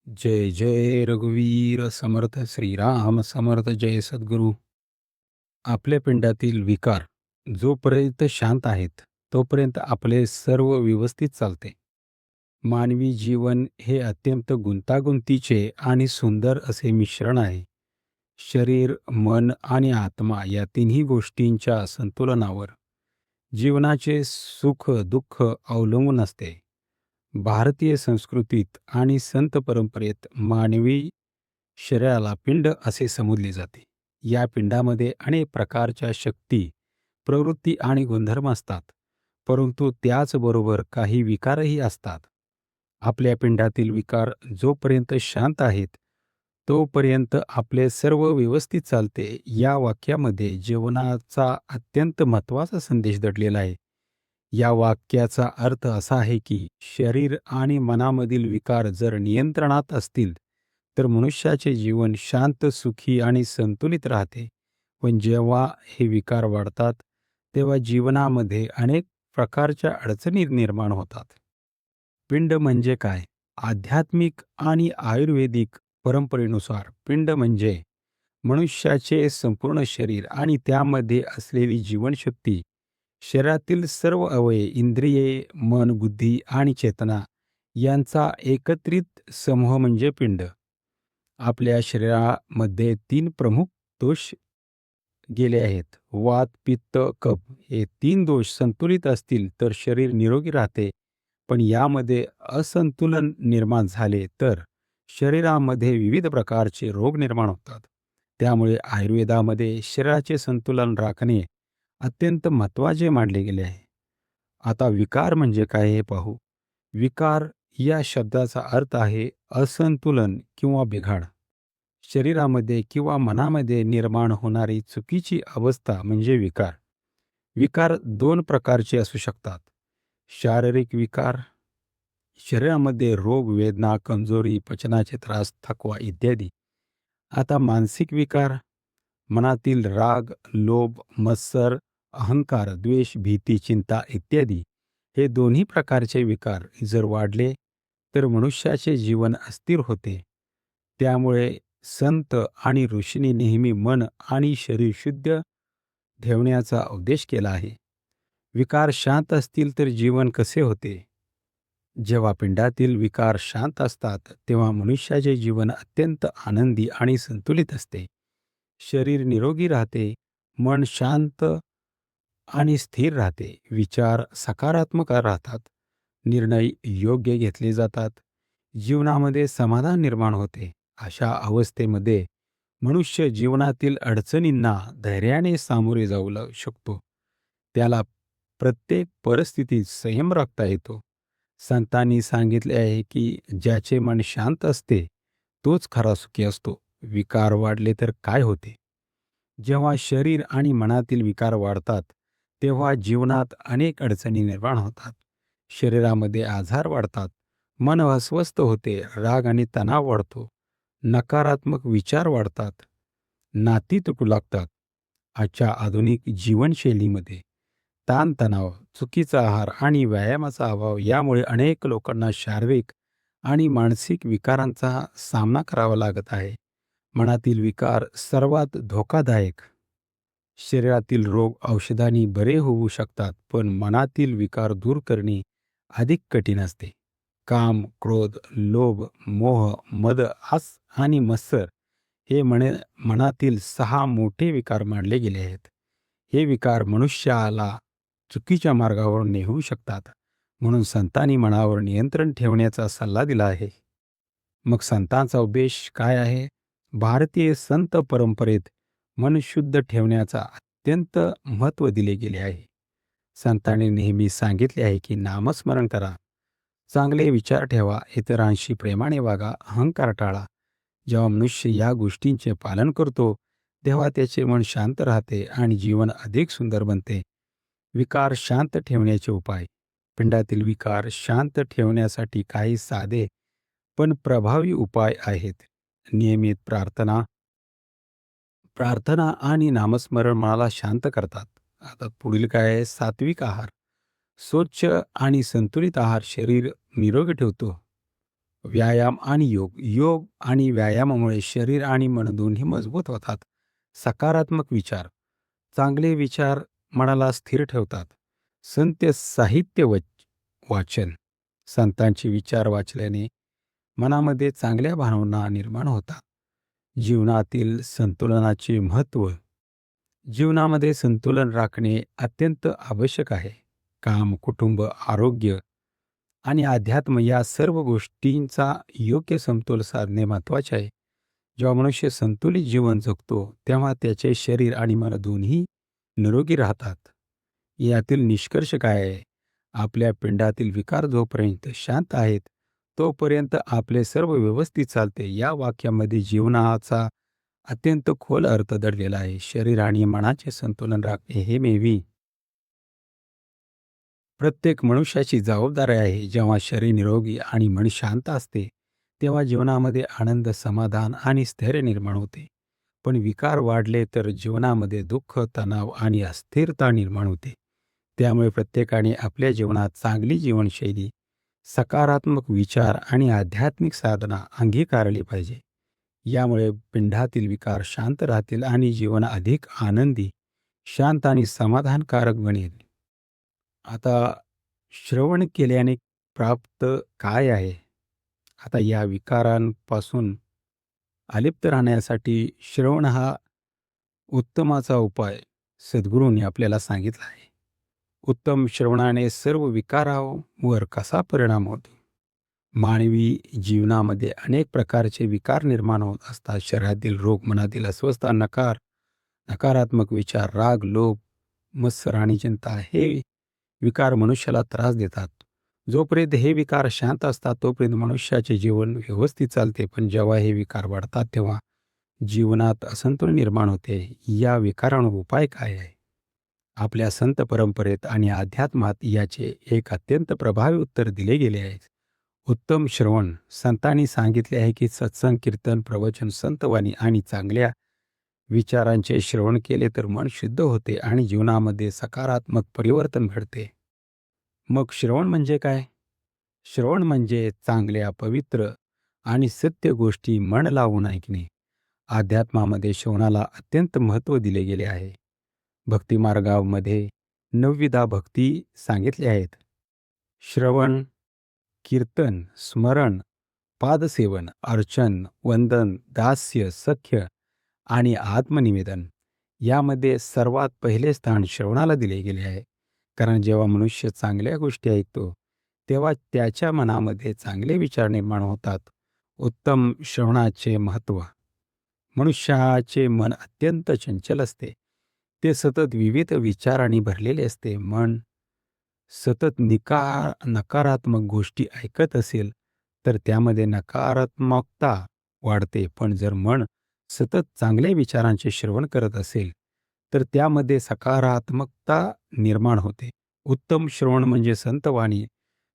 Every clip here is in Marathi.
जय जय रघुवीर समर्थ श्रीराम समर्थ जय सद्गुरू. आपल्या पिंडातील विकार जोपर्यंत शांत आहेत तोपर्यंत आपले सर्व व्यवस्थित चालते. मानवी जीवन हे अत्यंत गुंतागुंतीचे आणि सुंदर असे मिश्रण आहे. शरीर, मन आणि आत्मा या तिन्ही गोष्टींच्या संतुलनावर जीवनाचे सुख दुःख अवलंबून असते. भारतीय संस्कृतीत आणि संत परंपरेत मानवी शरीराला पिंड असे संबोधले जाते. या पिंडामध्ये अनेक प्रकारच्या शक्ती, प्रवृत्ती आणि गुणधर्म असतात. परंतु त्याचबरोबर काही विकारही असतात. आपल्या पिंडातील विकार जोपर्यंत शांत आहेत, तोपर्यंत आपले सर्व व्यवस्थित चालते. या वाक्यामध्ये जीवनाचा अत्यंत महत्त्वाचा संदेश दडलेला आहे. या वाक्याचा अर्थ असा आहे की शरीर आणि मनामधील विकार जर नियंत्रणात असतील, तर मनुष्याचे जीवन शांत, सुखी आणि संतुलित राहते. पण जेव्हा हे विकार वाढतात, तेव्हा जीवनामध्ये अनेक प्रकारच्या अडचणी निर्माण होतात. पिंड म्हणजे काय? आध्यात्मिक आणि आयुर्वेदिक परंपरेनुसार पिंड म्हणजे मनुष्याचे संपूर्ण शरीर आणि त्यामध्ये असलेली जीवनशक्ती. शरीरातील सर्व अवयव, इंद्रिये, मन, बुद्धी आणि चेतना यांचा एकत्रित समूह म्हणजे पिंड. आपल्या शरीरामध्ये तीन प्रमुख दोष गेले आहेत: वात, पित्त, कफ. हे तीन दोष संतुलित असतील तर शरीर निरोगी राहते. पण यामध्ये असंतुलन निर्माण झाले तर शरीरामध्ये विविध प्रकारचे रोग निर्माण होतात. त्यामुळे आयुर्वेदामध्ये शरीराचे संतुलन राखणे अत्यंत महत्त्वाचे मानले गेले आहे. आता विकार म्हणजे काय हे पाहू. विकार या शब्दाचा अर्थ आहे असंतुलन किंवा बिघाड. शरीरामध्ये किंवा मनामध्ये निर्माण होणारी चुकीची अवस्था म्हणजे विकार. विकार दोन प्रकारचे असू शकतात: शारीरिक विकार, शरीरामध्ये रोग, वेदना, कमजोरी, पचनाचे त्रास, थकवा इत्यादी. आता मानसिक विकार, मनातील राग, लोभ, मत्सर, अहंकार, द्वेष, भीती, चिंता इत्यादी. हे दोन्ही प्रकारचे विकार जर वाढले तर मनुष्याचे जीवन अस्थिर होते. त्यामुळे संत आणि ऋषींनी नेहमी मन आणि शरीर शुद्ध ठेवण्याचा उपदेश केला आहे. विकार शांत असतील तर जीवन कसे होते? जेव्हा पिंडातील विकार शांत असतात तेव्हा मनुष्याचे जीवन अत्यंत आनंदी आणि संतुलित असते. शरीर निरोगी राहते, मन शांत आणि स्थिर राहते, विचार सकारात्मक राहतात, निर्णय योग्य घेतले जातात, जीवनामध्ये समाधान निर्माण होते. अशा अवस्थेमध्ये मनुष्य जीवनातील अडचणींना धैर्याने सामोरे जाऊ शकतो. त्याला प्रत्येक परिस्थितीत संयम राखता येतो. संतांनी सांगितले आहे की ज्याचे मन शांत असते तोच खरा सुखी असतो. विकार वाढले तर काय होते? जेव्हा शरीर आणि मनातील विकार वाढतात तेव्हा जीवनात अनेक अडचणी निर्माण होतात. शरीरामध्ये आजार वाढतात, मन अस्वस्थ होते, राग आणि तणाव वाढतो, नकारात्मक विचार वाढतात, नाती तुटू लागतात. आजच्या आधुनिक जीवनशैलीमध्ये ताणतणाव, चुकीचा आहार आणि व्यायामाचा अभाव यामुळे अनेक लोकांना शारीरिक आणि मानसिक विकारांचा सामना करावा लागत आहे. मनातील विकार सर्वात धोकादायक. शरीरातील रोग औषधांनी बरे होऊ शकतात, पण मनातील विकार दूर करणे अधिक कठीण असते. काम, क्रोध, लोभ, मोह, मद, आस आणि मत्सर हे मनातील 6 मोठे विकार मानले गेले आहेत. हे विकार मनुष्याला चुकीच्या मार्गावर नेऊ शकतात. म्हणून संतांनी मनावर नियंत्रण ठेवण्याचा सल्ला दिला आहे. मग संतांचा उद्देश काय आहे? भारतीय संत परंपरेत मन शुद्ध ठेवण्याचा अत्यंत महत्त्व दिले गेले आहे. संतांनी नेहमी सांगितले आहे की नामस्मरण करा, चांगले विचार ठेवा, इतरांशी प्रेमाने वागा, अहंकार टाळा. जेव्हा मनुष्य या गोष्टींचे पालन करतो तेव्हा त्याचे मन शांत राहते आणि जीवन अधिक सुंदर बनते. विकार शांत ठेवण्याचे उपाय. पिंडातील विकार शांत ठेवण्यासाठी काही साधे पण प्रभावी उपाय आहेत. नियमित प्रार्थना. प्रार्थना आणि नामस्मरण मनाला शांत करतात. आता पुढील काय आहे? सात्विक आहार. स्वच्छ आणि संतुलित आहार शरीर निरोगी ठेवतो. व्यायाम आणि योग. योग आणि व्यायामामुळे शरीर आणि मन दोन्ही मजबूत होतात. सकारात्मक विचार. चांगले विचार मनाला स्थिर ठेवतात. संत साहित्य वाचन. संतांचे विचार वाचल्याने मनामध्ये चांगल्या भावना निर्माण होतात. जीवनातील संतुलनाचे महत्त्व. जीवनामध्ये संतुलन राखणे अत्यंत आवश्यक आहे. काम, कुटुंब, आरोग्य आणि अध्यात्म या सर्व गोष्टींचा योग्य समतोल साधणे महत्त्वाचे आहे. जेव्हा मनुष्य संतुलित जीवन जगतो, तेव्हा त्याचे शरीर आणि मन दोन्ही निरोगी राहतात. यातील निष्कर्ष काय आहे? आपल्या पिंडातील विकार जोपर्यंत शांत आहेत, तोपर्यंत आपले सर्व व्यवस्थित चालते. या वाक्यामध्ये जीवनाचा अत्यंत खोल अर्थ दडलेला आहे. शरीर आणि मनाचे संतुलन राखणे हे नेहमी प्रत्येक मनुष्याची जबाबदारी आहे. जेव्हा शरीर निरोगी आणि मन शांत असते, तेव्हा जीवनामध्ये आनंद, समाधान आणि स्थैर्य निर्माण होते. पण विकार वाढले तर जीवनामध्ये दुःख, तणाव आणि अस्थिरता निर्माण होते. त्यामुळे प्रत्येकाने आपल्या जीवनात चांगली जीवनशैली, सकारात्मक विचार आणि आध्यात्मिक साधना अंगीकारली पाहिजे. यामुळे पिंडातील विकार शांत राहतील आणि जीवन अधिक आनंदी, शांत आणि समाधानकारक बनेल. आता श्रवण केल्याने प्राप्त काय आहे? आता या विकारांपासून अलिप्त राहण्यासाठी श्रवण हा उत्तमाचा उपाय सद्गुरूंनी आपल्याला सांगितला आहे. उत्तम श्रवणाने सर्व विकारांवर कसा परिणाम होतो? मानवी जीवनामध्ये अनेक प्रकारचे विकार निर्माण होत असतात. शरीरातील रोग, मनातील अस्वस्थता, नकारात्मक विचार, राग, लोभ, मत्सर आणि चिंता हे विकार मनुष्याला त्रास देतात. जोपर्यंत हे विकार शांत असतात, तोपर्यंत मनुष्याचे जीवन व्यवस्थित चालते. पण जेव्हा हे विकार वाढतात, तेव्हा जीवनात असंतुलन निर्माण होते. या विकारांवर उपाय काय आहे? आपल्या संत परंपरेत आणि अध्यात्मात याचे एक अत्यंत प्रभावी उत्तर दिले गेले आहे. उत्तम श्रवण. संतांनी सांगितले आहे की सत्संग, कीर्तन, प्रवचन, संतवाणी आणि चांगल्या विचारांचे श्रवण केले तर मन शुद्ध होते आणि जीवनामध्ये सकारात्मक परिवर्तन घडते. मग श्रवण म्हणजे काय? श्रवण म्हणजे चांगल्या, पवित्र आणि सत्य गोष्टी मन लावून ऐकणे. अध्यात्मामध्ये श्रवणाला अत्यंत महत्त्व दिले गेले आहे. भक्तिमार्गामध्ये 9 भक्ती सांगितल्या आहेत. श्रवण, कीर्तन, स्मरण, पादसेवन, अर्चन, वंदन, दास्य, सख्य आणि आत्मनिवेदन. यामध्ये सर्वात पहिले स्थान श्रवणाला दिले गेले आहे. कारण जेव्हा मनुष्य चांगल्या गोष्टी ऐकतो, तेव्हा त्याच्या मनामध्ये चांगले विचार निर्माण होतात. उत्तम श्रवणाचे महत्त्व. मनुष्याचे मन अत्यंत चंचल असते. ते सतत विविध विचारांनी भरलेले असते. मन सतत नकारात्मक गोष्टी ऐकत असेल, तर त्यामध्ये नकारात्मकता वाढते. पण जर मन सतत चांगल्या विचारांचे श्रवण करत असेल, तर त्यामध्ये सकारात्मकता निर्माण होते. उत्तम श्रवण म्हणजे संतवाणी,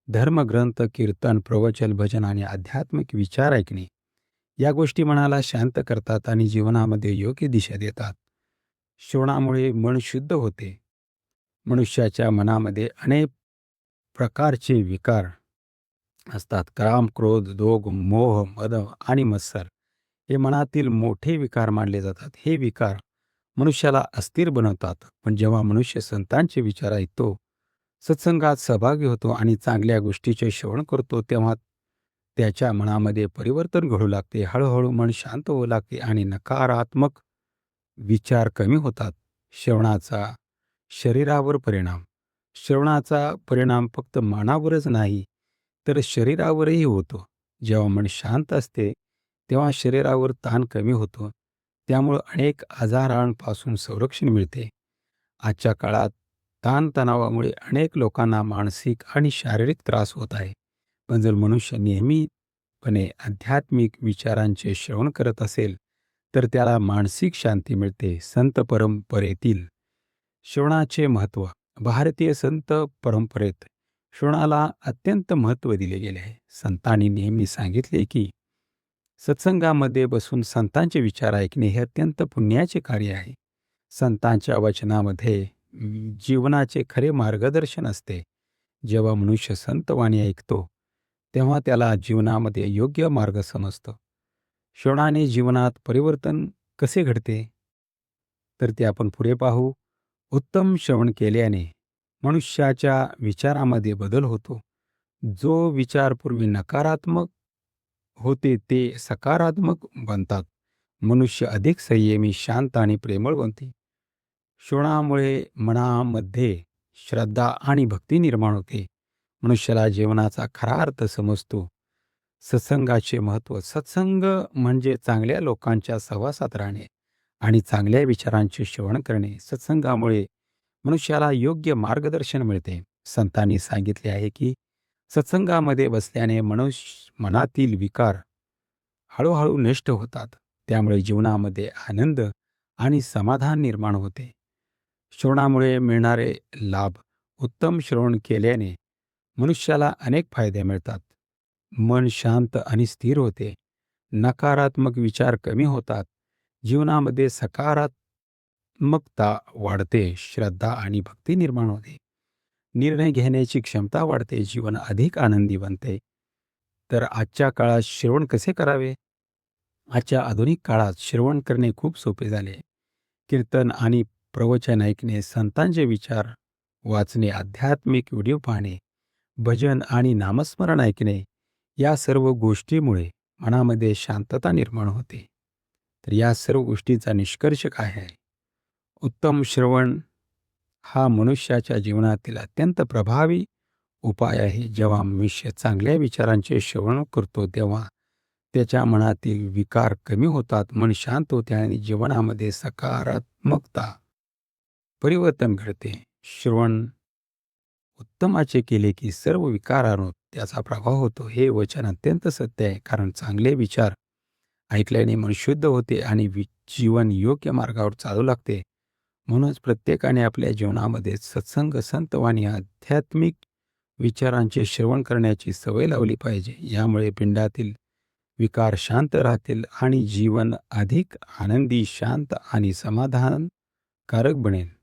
धर्मग्रंथ, कीर्तन, प्रवचन, भजन आणि आध्यात्मिक विचार ऐकणे. या गोष्टी मनाला शांत करतात आणि जीवनामध्ये योग्य दिशा देतात. श्रवणामुळे मन शुद्ध होते. मनुष्याच्या मनामध्ये अनेक प्रकारचे विकार असतात. काम, क्रोध, दोग, मोह, मद आणि मत्सर हे मनातील मोठे विकार मानले जातात. हे विकार मनुष्याला अस्थिर बनवतात. पण जेव्हा मनुष्य संतांचे विचार ऐकतो, सत्संगात सहभागी होतो आणि चांगल्या गोष्टीचे श्रवण करतो, तेव्हा त्याच्या मनामध्ये परिवर्तन घडू लागते. हळूहळू मन शांत होऊ लागते आणि नकारात्मक विचार कमी होतात. श्रवणाचा शरीरावर परिणाम. श्रवणाचा परिणाम फक्त मनावरच नाही, तर शरीरावरही होतो. जेव्हा मन शांत असते, तेव्हा शरीरावर ताण कमी होतो. त्यामुळे अनेक आजारांपासून संरक्षण मिळते. आजच्या काळात ताणतणावामुळे अनेक लोकांना मानसिक आणि शारीरिक त्रास होत आहे. पण जर मनुष्य नियमितपणे आध्यात्मिक विचारांचे श्रवण करत असेल, तर त्याला मानसिक शांती मिळते. संत परंपरेतील श्रवणाचे महत्त्व. भारतीय संत परंपरेत श्रवणाला अत्यंत महत्त्व दिले गेले आहे. संतांनी नेहमी सांगितले की सत्संगामध्ये बसून संतांचे विचार ऐकणे हे अत्यंत पुण्याचे कार्य आहे. संतांच्या वचनामध्ये जीवनाचे खरे मार्गदर्शन असते. जेव्हा मनुष्य संतवाणी ऐकतो, तेव्हा त्याला जीवनामध्ये योग्य मार्ग समजतो. श्रवणाने जीवनात परिवर्तन कसे घडते? तर ते आपण पुढे पाहू. उत्तम श्रवण केल्याने मनुष्याच्या विचारामध्ये बदल होतो. जो विचार पूर्वी नकारात्मक होते ते सकारात्मक बनतात. मनुष्य अधिक संयमी, शांत आणि प्रेमळ बनते. श्रवणामुळे मनामध्ये श्रद्धा आणि भक्ती निर्माण होते. मनुष्याला जीवनाचा खरा अर्थ समजतो. सत्संगाचे महत्त्व. सत्संग म्हणजे चांगल्या लोकांच्या सहवासात राहणे आणि चांगल्या विचारांचे श्रवण करणे. सत्संगामुळे मनुष्याला योग्य मार्गदर्शन मिळते. संतांनी सांगितले आहे की सत्संगामध्ये बसल्याने मनातील विकार हळूहळू नष्ट होतात. त्यामुळे जीवनामध्ये आनंद आणि समाधान निर्माण होते. श्रवणामुळे मिळणारे लाभ. उत्तम श्रवण केल्याने मनुष्याला अनेक फायदे मिळतात. मन शांत आणि स्थिर होते. नकारात्मक विचार कमी होतात. जीवनामध्ये सकारात्मकता वाढते. श्रद्धा आणि भक्ती निर्माण होते. निर्णय घेण्याची क्षमता वाढते. जीवन अधिक आनंदी बनते. तर आजच्या काळात श्रवण कसे करावे? आजच्या आधुनिक काळात श्रवण करणे खूप सोपे झाले. कीर्तन आणि प्रवचन ऐकणे, संतांचे विचार वाचणे, आध्यात्मिक व्हिडिओ पाहणे, भजन आणि नामस्मरण ऐकणे, या सर्व गोष्टीमुळे मनामध्ये शांतता निर्माण होते. तर या सर्व गोष्टीचा निष्कर्ष काय आहे? उत्तम श्रवण हा मनुष्याच्या जीवनातील अत्यंत प्रभावी उपाय आहे. जेव्हा मनुष्य चांगल्या विचारांचे श्रवण करतो तेव्हा त्याच्या मनातील विकार कमी होतात, मन शांत होते आणि जीवनामध्ये सकारात्मकता परिवर्तन घडते. श्रवण उत्तमाचे केले की सर्व विकारांवर त्याचा प्रभाव होतो. हे वचन अत्यंत सत्य आहे, कारण चांगले विचार ऐकल्याने मन शुद्ध होते आणि जीवन योग्य मार्गावर चालू लागते. म्हणूनच प्रत्येकाने आपल्या जीवनामध्ये सत्संग, संतवाणी, आध्यात्मिक विचारांचे श्रवण करण्याची सवय लावली पाहिजे. यामुळे पिंडातील विकार शांत राहतील आणि जीवन अधिक आनंदी, शांत आणि समाधानकारक बनेल.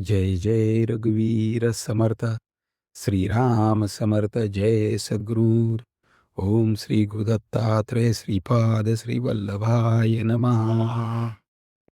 जय जय रघुवीर समर्थ. श्रीराम समर्थ. जय सद्गुरू. ओम श्री गुरुदत्तात्रेय श्रीपाद श्री वल्लभाय नमः.